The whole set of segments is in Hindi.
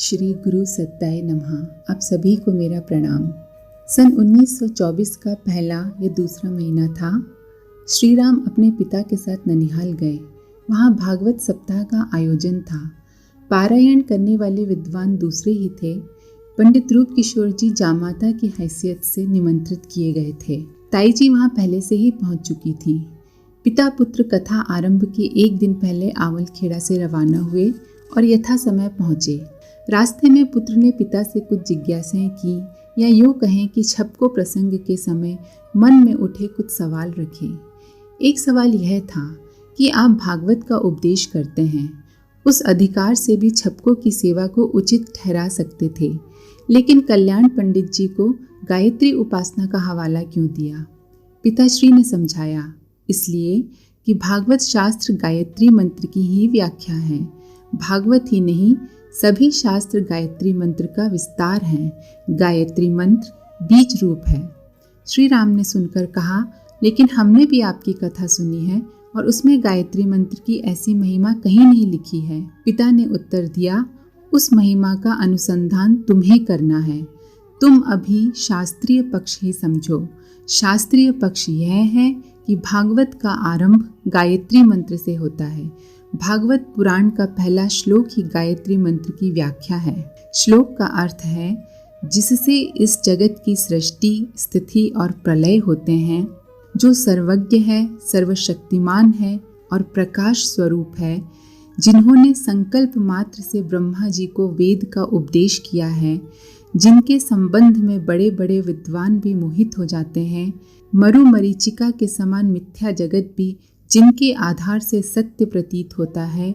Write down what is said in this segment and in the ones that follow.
श्री गुरु सत्ताय नमः। आप सभी को मेरा प्रणाम। सन 1924 का पहला या दूसरा महीना था। श्री राम अपने पिता के साथ ननिहाल गए। वहाँ भागवत सप्ताह का आयोजन था। पारायण करने वाले विद्वान दूसरे ही थे। पंडित रूप किशोर जी जामाता की हैसियत से निमंत्रित किए गए थे। ताई जी वहाँ पहले से ही पहुँच चुकी थी। पिता पुत्र कथा आरंभ के एक दिन पहले आवलखेड़ा से रवाना हुए और यथा समय पहुँचे। रास्ते में पुत्र ने पिता से कुछ जिज्ञासाएं की, या यूँ कहें कि छपको प्रसंग के समय मन में उठे कुछ सवाल रखे। एक सवाल यह था कि आप भागवत का उपदेश करते हैं, उस अधिकार से भी छपको की सेवा को उचित ठहरा सकते थे, लेकिन कल्याण पंडित जी को गायत्री उपासना का हवाला क्यों दिया? पिताश्री ने समझाया, इसलिए कि भागवत शास्त्र गायत्री मंत्र की ही व्याख्या है। भागवत ही नहीं, सभी शास्त्र गायत्री मंत्र का विस्तार हैं। गायत्री मंत्र बीज रूप है। श्री राम ने सुनकर कहा, लेकिन हमने भी आपकी कथा सुनी है और उसमें गायत्री मंत्र की ऐसी महिमा कहीं नहीं लिखी है। पिता ने उत्तर दिया, उस महिमा का अनुसंधान तुम्हें करना है। तुम अभी शास्त्रीय पक्ष ही समझो। शास्त्रीय पक्ष यह है कि भागवत का आरंभ गायत्री मंत्र से होता है। भागवत पुराण का पहला श्लोक ही गायत्री मंत्र की व्याख्या है। श्लोक का अर्थ है, जिससे इस जगत की सृष्टि, स्थिति और प्रलय होते हैं, जो सर्वज्ञ है, सर्वशक्तिमान है और प्रकाश स्वरूप है, जिन्होंने संकल्प मात्र से ब्रह्मा जी को वेद का उपदेश किया है, जिनके संबंध में बड़े बड़े विद्वान भी मोहित हो जाते हैं, मरु मरीचिका के समान मिथ्या जगत भी जिनके आधार से सत्य प्रतीत होता है,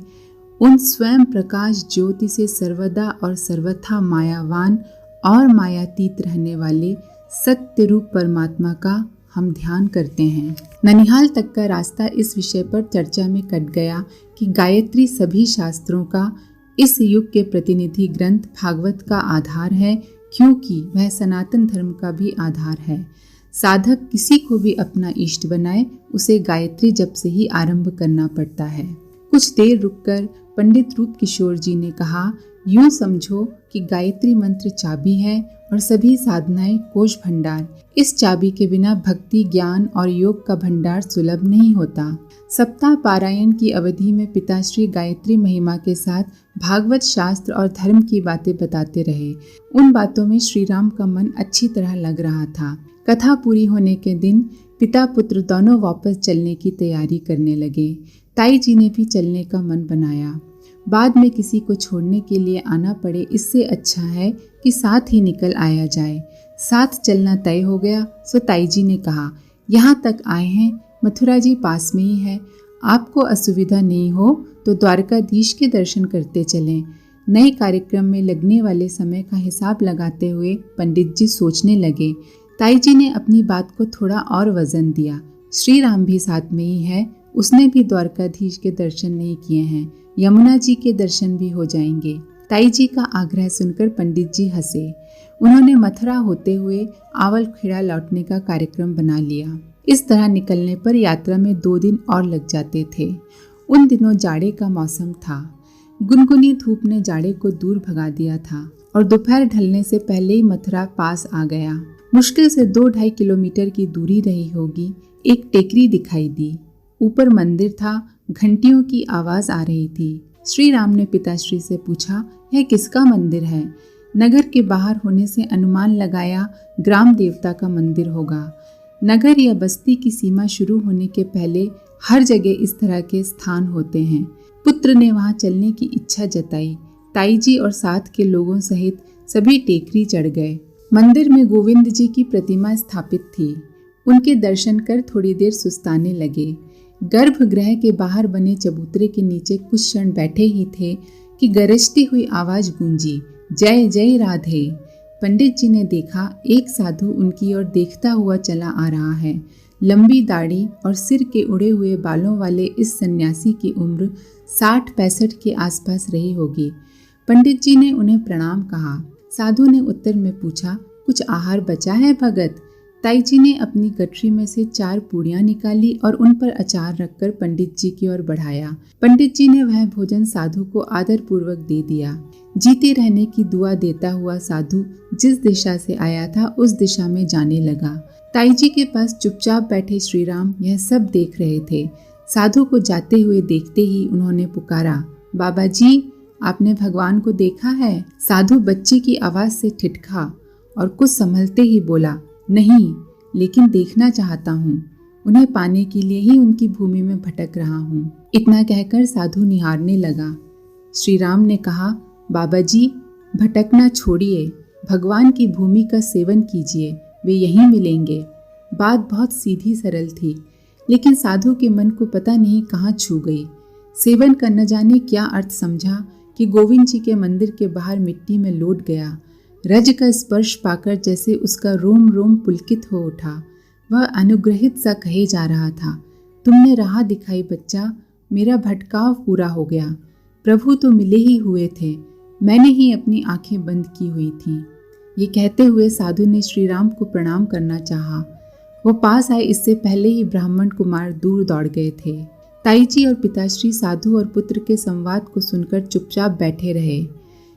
उन स्वयं प्रकाश ज्योति से सर्वदा और सर्वथा मायावान और मायातीत रहने वाले सत्य रूप परमात्मा का हम ध्यान करते हैं। ननिहाल तक का रास्ता इस विषय पर चर्चा में कट गया कि गायत्री सभी शास्त्रों का, इस युग के प्रतिनिधि ग्रंथ भागवत का आधार है, क्योंकि वह सनातन धर्म का भी आधार है। साधक किसी को भी अपना इष्ट बनाए, उसे गायत्री जप से ही आरंभ करना पड़ता है। कुछ देर रुककर पंडित रूप किशोर जी ने कहा, यूं समझो कि गायत्री मंत्र चाबी है और सभी साधनाएं कोष भंडार। इस चाबी के बिना भक्ति, ज्ञान और योग का भंडार सुलभ नहीं होता। सप्ताह पारायण की अवधि में पिताश्री गायत्री महिमा के साथ भागवत शास्त्र और धर्म की बातें बताते रहे। उन बातों में श्री राम का मन अच्छी तरह लग रहा था। कथा पूरी होने के दिन पिता पुत्र दोनों वापस चलने की तैयारी करने लगे। ताई जी ने भी चलने का मन बनाया। बाद में किसी को छोड़ने के लिए आना पड़े, इससे अच्छा है कि साथ ही निकल आया जाए। साथ चलना तय हो गया, सो ताई जी ने कहा, यहाँ तक आए हैं, मथुरा जी पास में ही है, आपको असुविधा नहीं हो तो द्वारकाधीश के दर्शन करते चलें। नए कार्यक्रम में लगने वाले समय का हिसाब लगाते हुए पंडित जी सोचने लगे। ताई जी ने अपनी बात को थोड़ा और वजन दिया। श्री राम भी साथ में ही है, उसने भी द्वारकाधीश के दर्शन नहीं किए हैं, यमुना जी के दर्शन भी हो जाएंगे। ताई जी का आग्रह सुनकर पंडित जी हंसे। उन्होंने मथुरा होते हुए आवलखेड़ा लौटने का कार्यक्रम बना लिया। इस तरह निकलने पर यात्रा में 2 दिन और लग जाते थे। उन दिनों जाड़े का मौसम था। गुनगुनी धूप ने जाड़े को दूर भगा दिया था और दोपहर ढलने से पहले ही मथुरा पास आ गया। मुश्किल से 2-2.5 किलोमीटर की दूरी रही होगी। एक टेकरी दिखाई दी। ऊपर मंदिर था। घंटियों की आवाज आ रही थी। श्री राम ने पिताश्री से पूछा, यह किसका मंदिर है? नगर के बाहर होने से अनुमान लगाया ग्राम देवता का मंदिर होगा। नगर या बस्ती की सीमा शुरू होने के पहले हर जगह इस तरह के स्थान होते हैं। पुत्र ने वहां चलने की इच्छा जताई। ताई जी और साथ के लोगों सहित सभी टेकरी चढ़ गए। मंदिर में गोविंद जी की प्रतिमा स्थापित थी। उनके दर्शन कर थोड़ी देर सुस्ताने लगे। गर्भगृह के बाहर बने चबूतरे के नीचे कुछ क्षण बैठे ही थे कि गरजती हुई आवाज गूंजी, जय जय राधे। पंडित जी ने देखा, एक साधु उनकी ओर देखता हुआ चला आ रहा है। लंबी दाढ़ी और सिर के उड़े हुए बालों वाले इस सन्यासी की उम्र 60-65 के आसपास रही होगी। पंडित जी ने उन्हें प्रणाम कहा। साधु ने उत्तर में पूछा, कुछ आहार बचा है भगत? ताई जी ने अपनी गठरी में से 4 पूड़ियाँ निकाली और उन पर अचार रखकर पंडित जी की ओर बढ़ाया। पंडित जी ने वह भोजन साधु को आदर पूर्वक दे दिया। जीते रहने की दुआ देता हुआ साधु जिस दिशा से आया था उस दिशा में जाने लगा। ताई जी के पास चुपचाप बैठे श्री राम यह सब देख रहे थे। साधु को जाते हुए देखते ही उन्होंने पुकारा, बाबा जी, आपने भगवान को देखा है? साधु बच्चे की आवाज से ठिठका और कुछ संभलते ही बोला, नहीं, लेकिन देखना चाहता हूँ। उन्हें पाने के लिए ही उनकी भूमि में भटक रहा हूँ। इतना कहकर साधु निहारने लगा। श्री राम ने कहा, बाबा जी, भटकना छोड़िए, भगवान की भूमि का सेवन कीजिए, वे यहीं मिलेंगे। बात बहुत सीधी सरल थी, लेकिन साधु के मन को पता नहीं कहाँ छू गई। सेवन का न जाने क्या अर्थ समझा कि गोविंद जी के मंदिर के बाहर मिट्टी में लौट गया। रज का स्पर्श पाकर जैसे उसका रोम रोम पुलकित हो उठा। वह अनुग्रहित सा कहे जा रहा था, तुमने राह दिखाई बच्चा, मेरा भटकाव पूरा हो गया। प्रभु तो मिले ही हुए थे, मैंने ही अपनी आंखें बंद की हुई थीं। ये कहते हुए साधु ने श्री राम को प्रणाम करना चाहा। वो पास आए इससे पहले ही ब्राह्मण कुमार दूर दौड़ गए थे। ताई जी और पिताश्री साधु और पुत्र के संवाद को सुनकर चुपचाप बैठे रहे।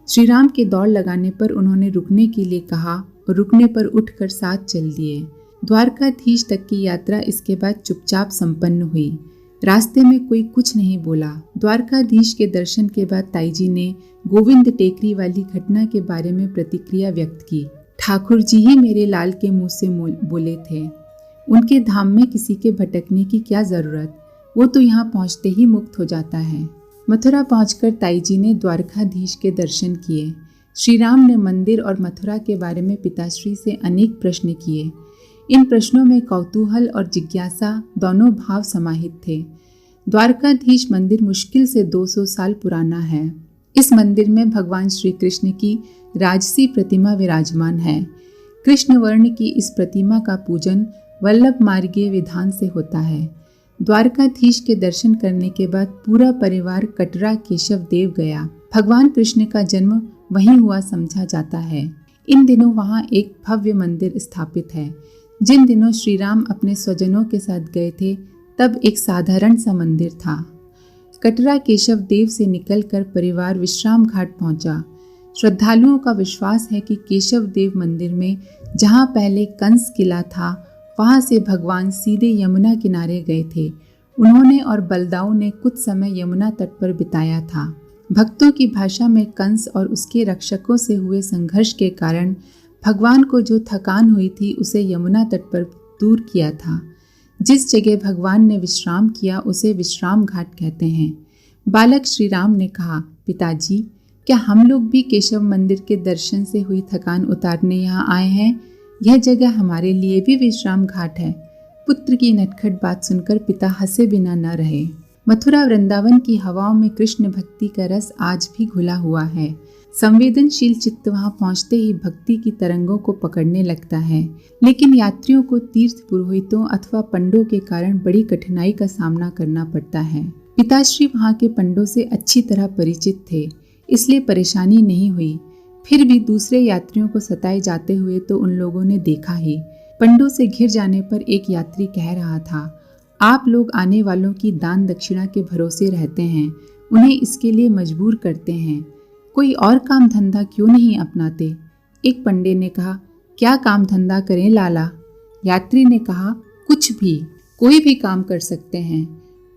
श्री राम के दौड़ लगाने पर उन्होंने रुकने के लिए कहा और रुकने पर उठकर साथ चल दिए। द्वारकाधीश तक की यात्रा इसके बाद चुपचाप संपन्न हुई। रास्ते में कोई कुछ नहीं बोला। द्वारकाधीश के दर्शन के बाद ताई जी ने गोविंद टेकरी वाली घटना के बारे में प्रतिक्रिया व्यक्त की। ठाकुर जी ही मेरे लाल के मुंह से बोले थे, उनके धाम में किसी के भटकने की क्या जरूरत, वो तो यहाँ पहुँचते ही मुक्त हो जाता है। मथुरा पहुंचकर ताई जी ने द्वारकाधीश के दर्शन किए। श्री राम ने मंदिर और मथुरा के बारे में पिताश्री से अनेक प्रश्न किए। इन प्रश्नों में कौतूहल और जिज्ञासा दोनों भाव समाहित थे। द्वारकाधीश मंदिर मुश्किल से 200 साल पुराना है। इस मंदिर में भगवान श्री कृष्ण की राजसी प्रतिमा विराजमान है। कृष्ण वर्ण की इस प्रतिमा का पूजन वल्लभ मार्गीय विधान से होता है। द्वारकाधीश के दर्शन करने के बाद पूरा परिवार कटरा केशव देव गया। भगवान कृष्ण का जन्म वहीं हुआ समझा जाता है। इन दिनों वहाँ एक भव्य मंदिर स्थापित है। जिन दिनों श्री राम अपने स्वजनों के साथ गए थे तब एक साधारण सा मंदिर था। कटरा केशव देव से निकलकर परिवार विश्राम घाट पहुंचा। श्रद्धालुओं का विश्वास है कि केशव देव मंदिर में जहाँ पहले कंस किला था वहाँ से भगवान सीधे यमुना किनारे गए थे। उन्होंने और बलदाऊ ने कुछ समय यमुना तट पर बिताया था। भक्तों की भाषा में कंस और उसके रक्षकों से हुए संघर्ष के कारण भगवान को जो थकान हुई थी उसे यमुना तट पर दूर किया था। जिस जगह भगवान ने विश्राम किया उसे विश्राम घाट कहते हैं। बालक श्री राम ने कहा, पिताजी, क्या हम लोग भी केशव मंदिर के दर्शन से हुई थकान उतारने यहाँ आए हैं? यह जगह हमारे लिए भी विश्राम घाट है। पुत्र की नटखट बात सुनकर पिता हंसे बिना न रहे। मथुरा वृंदावन की हवाओं में कृष्ण भक्ति का रस आज भी घुला हुआ है। संवेदनशील चित्त वहां पहुंचते ही भक्ति की तरंगों को पकड़ने लगता है। लेकिन यात्रियों को तीर्थ पुरोहितों अथवा पंडों के कारण बड़ी कठिनाई का सामना करना पड़ता है। पिताश्री वहां के पंडों से अच्छी तरह परिचित थे, इसलिए परेशानी नहीं हुई। फिर भी दूसरे यात्रियों को सताए जाते हुए तो उन लोगों ने देखा ही। पंडों से घिर जाने पर एक यात्री कह रहा था, आप लोग आने वालों की दान दक्षिणा के भरोसे रहते हैं, उन्हें इसके लिए मजबूर करते हैं। कोई और काम धंधा क्यों नहीं अपनाते? एक पंडे ने कहा, क्या काम धंधा करें लाला? यात्री ने कहा, कुछ भी, कोई भी काम कर सकते हैं।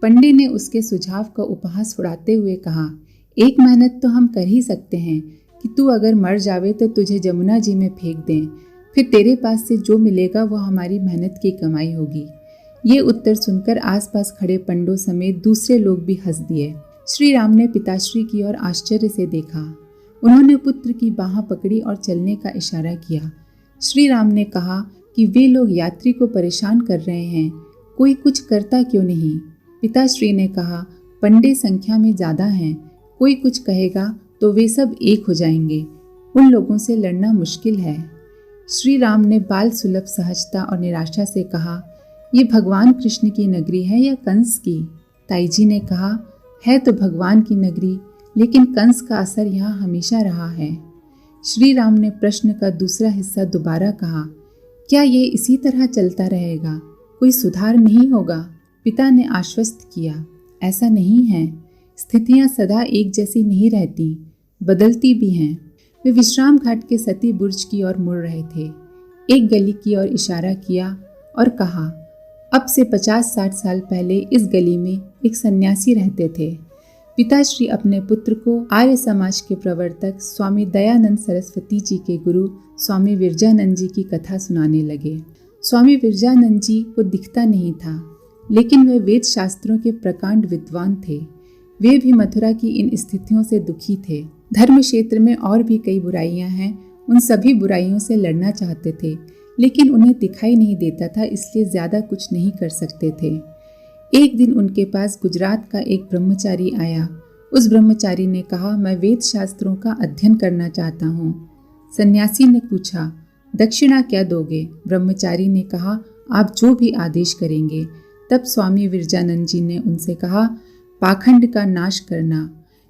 पंडे ने उसके सुझाव का उपहास उड़ाते हुए कहा, एक मेहनत तो हम कर ही सकते हैं कि तू अगर मर जावे तो तुझे जमुना जी में फेंक दें, फिर तेरे पास से जो मिलेगा वो हमारी मेहनत की कमाई होगी। ये उत्तर सुनकर आसपास खड़े पंडों समेत दूसरे लोग भी हंस दिए। श्री राम ने पिताश्री की ओर आश्चर्य से देखा। उन्होंने पुत्र की बाह पकड़ी और चलने का इशारा किया। श्री राम ने कहा कि वे लोग यात्री को परेशान कर रहे हैं, कोई कुछ करता क्यों नहीं? पिताश्री ने कहा, पंडे संख्या में ज़्यादा हैं, कोई कुछ कहेगा तो वे सब एक हो जाएंगे, उन लोगों से लड़ना मुश्किल है। श्री राम ने बाल सुलभ सहजता और निराशा से कहा, ये भगवान कृष्ण की नगरी है या कंस की? ताई जी ने कहा, है तो भगवान की नगरी, लेकिन कंस का असर यहाँ हमेशा रहा है। श्री राम ने प्रश्न का दूसरा हिस्सा दोबारा कहा, क्या ये इसी तरह चलता रहेगा? कोई सुधार नहीं होगा? पिता ने आश्वस्त किया, ऐसा नहीं है। स्थितियां सदा एक जैसी नहीं रहती, बदलती भी हैं। वे विश्राम घाट के सती बुर्ज की ओर मुड़ रहे थे। एक गली की ओर इशारा किया और कहा, अब से 50-60 साल पहले इस गली में एक सन्यासी रहते थे। पिताश्री अपने पुत्र को आर्य समाज के प्रवर्तक स्वामी दयानंद सरस्वती जी के गुरु स्वामी विरजानंद जी की कथा सुनाने लगे। स्वामी विरजानंद जी को दिखता नहीं था, लेकिन वे वेद शास्त्रों के प्रकांड विद्वान थे। वे भी मथुरा की इन स्थितियों से दुखी थे। धर्म क्षेत्र में और भी कई बुराइयां हैं, उन सभी बुराइयों से लड़ना चाहते थे, लेकिन उन्हें दिखाई नहीं देता था, इसलिए ज्यादा कुछ नहीं कर सकते थे। एक दिन उनके पास गुजरात का एक ब्रह्मचारी आया। उस ब्रह्मचारी ने कहा, मैं वेद शास्त्रों का अध्ययन करना चाहता हूँ। सन्यासी ने पूछा, दक्षिणा क्या दोगे? ब्रह्मचारी ने कहा, आप जो भी आदेश करेंगे। तब स्वामी विरजानंद जी ने उनसे कहा, पाखंड का नाश करना,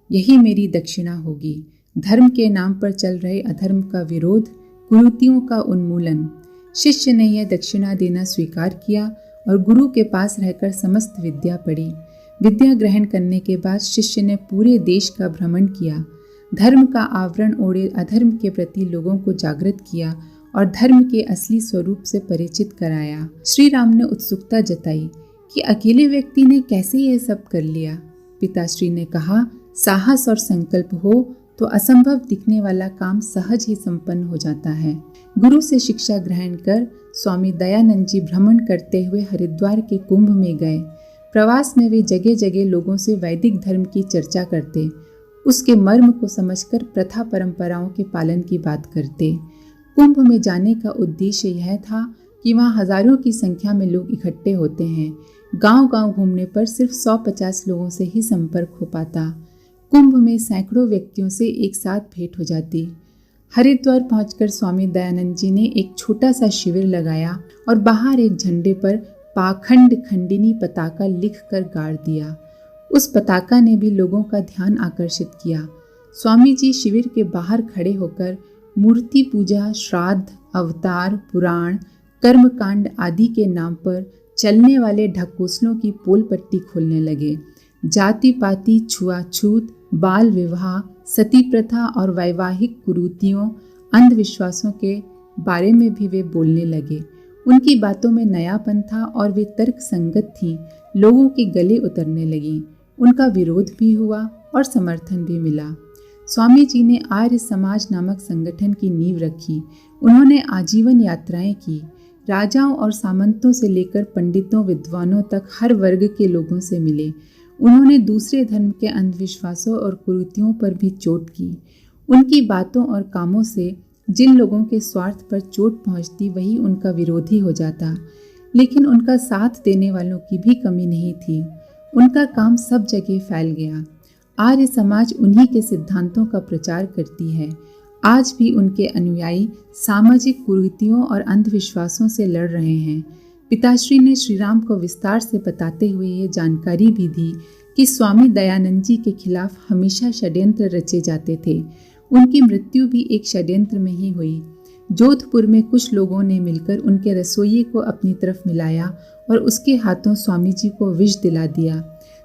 यही मेरी दक्षिणा होगी। धर्म के नाम पर चल रहे अधर्म का विरोध, कुरीतियों का उन्मूलन। शिष्य ने यह दक्षिणा देना स्वीकार किया और गुरु के पास रहकर समस्त विद्या पढ़ी। विद्या ग्रहण करने के बाद शिष्य ने पूरे देश का भ्रमण किया, धर्म का आवरण ओढ़े अधर्म के प्रति लोगों को जागृत किया और धर्म के असली स्वरूप से परिचित कराया। श्री राम ने उत्सुकता जताई कि अकेले व्यक्ति ने कैसे यह सब कर लिया। पिताश्री ने कहा, साहस और संकल्प हो तो असंभव दिखने वाला काम सहज ही संपन्न हो जाता है। गुरु से शिक्षा ग्रहण कर स्वामी दयानंद जी भ्रमण करते हुए हरिद्वार के कुंभ में गए। प्रवास में वे जगह जगह लोगों से वैदिक धर्म की चर्चा करते, उसके मर्म को समझकर प्रथा परंपराओं के पालन की बात करते। कुंभ में जाने का उद्देश्य यह था कि वहाँ हजारों की संख्या में लोग इकट्ठे होते हैं। गांव-गांव घूमने पर सिर्फ 100-50 लोगों से ही संपर्क हो पाता। कुंभ में सैकड़ों व्यक्तियों से एक साथ भेंट हो जाती। हरिद्वार पहुंचकर स्वामी दयानंद जी ने एक छोटा सा शिविर लगाया और बाहर एक झंडे पर पाखंड खंडिनी पताका लिख कर गाड़ दिया। उस पताका ने भी लोगों का ध्यान आकर्षित किया। स्वामी जी शिविर के बाहर खड़े होकर मूर्ति पूजा, श्राद्ध, अवतार, पुराण, कर्मकांड आदि के नाम पर चलने वाले ढकोसलों की पोल पट्टी खोलने लगे। जाति पाति, छुआछूत, बाल विवाह, सती प्रथा और वैवाहिक कुरीतियों, अंधविश्वासों के बारे में भी वे बोलने लगे। उनकी बातों में नयापन था और वे तर्क संगत थी। लोगों के गले उतरने लगी। उनका विरोध भी हुआ और समर्थन भी मिला। स्वामी जी ने आर्य समाज नामक संगठन की नींव रखी। उन्होंने आजीवन यात्राएं की। राजाओं और सामंतों से लेकर पंडितों, विद्वानों तक हर वर्ग के लोगों से मिले। उन्होंने दूसरे धर्म के अंधविश्वासों और कुरीतियों पर भी चोट की। उनकी बातों और कामों से जिन लोगों के स्वार्थ पर चोट पहुंचती, वही उनका विरोधी हो जाता। लेकिन उनका साथ देने वालों की भी कमी नहीं थी। उनका काम सब जगह फैल गया। आर्य समाज उन्हीं के सिद्धांतों का प्रचार करती है। आज भी उनके अनुयायी सामाजिक कुरीतियों और अंधविश्वासों से लड़ रहे हैं। पिताश्री ने श्री राम को विस्तार से बताते हुए ये जानकारी भी दी कि स्वामी दयानंद जी के खिलाफ हमेशा षड्यंत्र रचे जाते थे। उनकी मृत्यु भी एक षड्यंत्र में ही हुई। जोधपुर में कुछ लोगों ने मिलकर उनके रसोइये को अपनी तरफ मिलाया और उसके हाथों स्वामी जी को विष दिला दिया।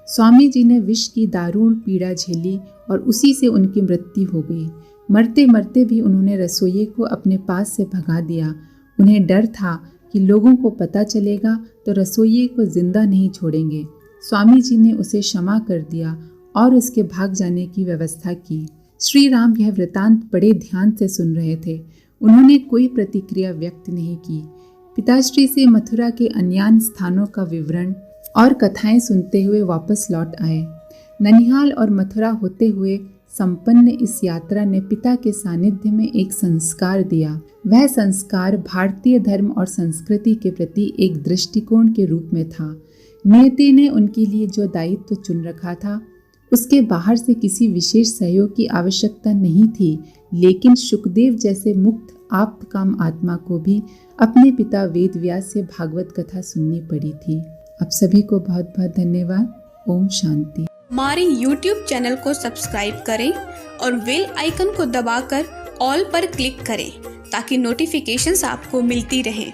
स्वामी जी ने विष की दारुण पीड़ा झेली और उसी से उनकी मृत्यु हो गई। मरते मरते भी उन्होंने रसोइये को अपने पास से भगा दिया। उन्हें डर था कि लोगों को पता चलेगा तो रसोइये को जिंदा नहीं छोड़ेंगे। स्वामी जी ने उसे क्षमा कर दिया और उसके भाग जाने की व्यवस्था की। श्री राम यह वृतांत बड़े ध्यान से सुन रहे थे। उन्होंने कोई प्रतिक्रिया व्यक्त नहीं की। पिताश्री से मथुरा के अन्य स्थानों का विवरण और कथाएं सुनते हुए वापस लौट आए। ननिहाल और मथुरा होते हुए संपन्न इस यात्रा ने पिता के सानिध्य में एक संस्कार दिया। वह संस्कार भारतीय धर्म और संस्कृति के प्रति एक दृष्टिकोण के रूप में था। नियति ने उनके लिए जो दायित्व चुन रखा था, उसके बाहर से किसी विशेष सहयोग की आवश्यकता नहीं थी, लेकिन शुकदेव जैसे मुक्त आप्तकाम आत्मा को भी अपने पिता वेदव्यास से भागवत कथा सुननी पड़ी थी। आप सभी को बहुत बहुत धन्यवाद। ओम शांति। हमारे YouTube चैनल को सब्सक्राइब करें और बेल आइकन को दबाकर ऑल पर क्लिक करें ताकि नोटिफिकेशंस आपको मिलती रहें।